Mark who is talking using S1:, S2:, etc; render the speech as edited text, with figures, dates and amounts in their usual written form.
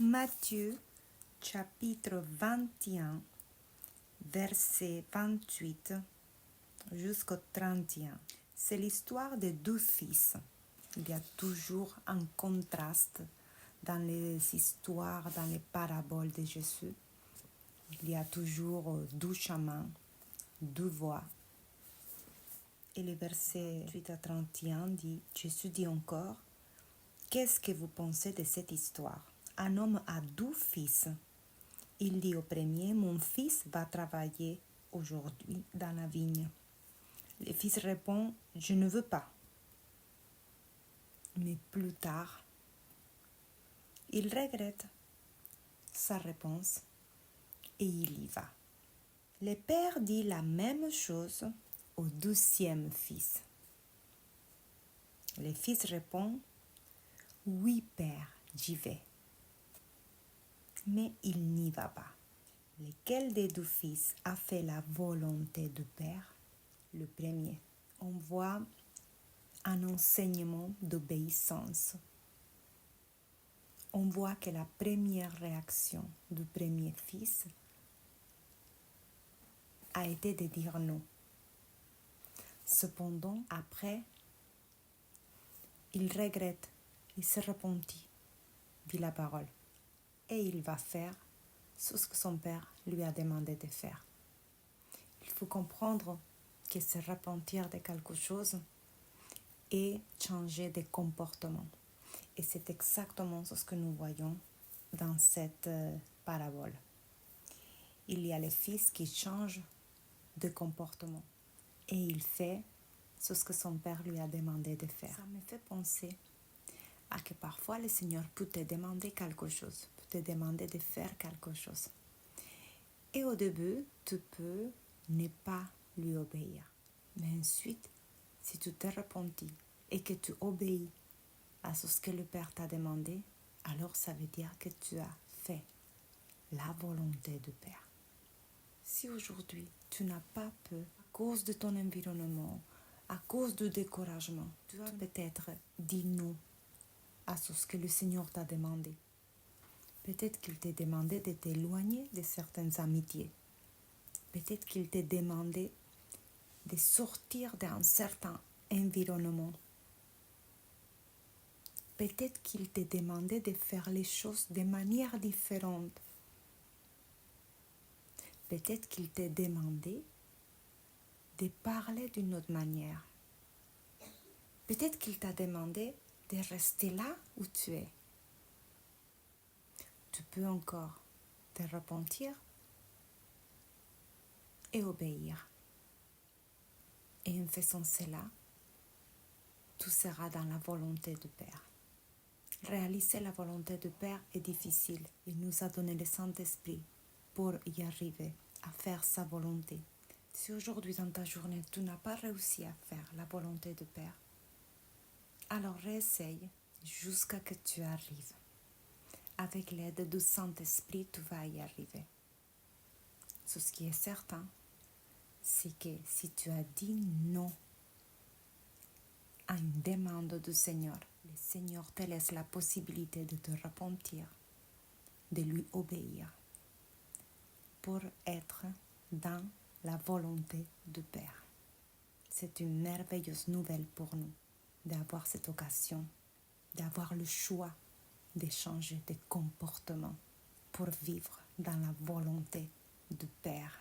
S1: Matthieu chapitre 21, verset 28 jusqu'au 31. C'est l'histoire des deux fils. Il y a toujours un contraste dans les histoires, dans les paraboles de Jésus. Il y a toujours deux chemins, deux voies. Et le verset 8 à 31 dit, Jésus dit encore, « Qu'est-ce que vous pensez de cette histoire? Un homme a deux fils. Il dit au premier, « Mon fils va travailler aujourd'hui dans la vigne. » Le fils répond, « Je ne veux pas. » Mais plus tard, il regrette sa réponse et il y va. Le père dit la même chose au deuxième fils. Le fils répond, « Oui, père, j'y vais. » Mais il n'y va pas. Lequel des deux fils a fait la volonté du père? Le premier. On voit un enseignement d'obéissance. On voit que la première réaction du premier fils a été de dire non. Cependant, après, il regrette, il se repentit, dit la parole, et il va faire ce que son père lui a demandé de faire. Il faut comprendre que se repentir de quelque chose et changer de comportement. Et c'est exactement ce que nous voyons dans cette parabole. Il y a le fils qui change de comportement et il fait ce que son père lui a demandé de faire. Ça me fait penser à que parfois le Seigneur peut te demander quelque chose, peut te demander de faire quelque chose. Et au début, tu peux ne pas lui obéir. Mais ensuite, si tu t'es repenti et que tu obéis à ce que le Père t'a demandé, alors ça veut dire que tu as fait la volonté du Père. Si aujourd'hui tu n'as pas peur à cause de ton environnement, à cause du découragement, tu as peut-être dit non à ce que le Seigneur t'a demandé. Peut-être qu'il t'a demandé de t'éloigner de certaines amitiés. Peut-être qu'il t'a demandé de sortir d'un certain environnement. Peut-être qu'il t'a demandé de faire les choses de manière différente. Peut-être qu'il t'a demandé de parler d'une autre manière. Peut-être qu'il t'a demandé de rester là où tu es. Tu peux encore te repentir et obéir. Et en faisant cela, tout sera dans la volonté du Père. Réaliser la volonté du Père est difficile. Il nous a donné le Saint-Esprit pour y arriver, à faire sa volonté. Si aujourd'hui dans ta journée, tu n'as pas réussi à faire la volonté du Père, alors réessaye jusqu'à ce que tu arrives. Avec l'aide du Saint-Esprit, tu vas y arriver. Ce qui est certain, c'est que si tu as dit non à une demande du Seigneur, le Seigneur te laisse la possibilité de te repentir, de lui obéir, pour être dans la volonté du Père. C'est une merveilleuse nouvelle pour nous d'avoir cette occasion, d'avoir le choix de changer de comportement pour vivre dans la volonté du Père.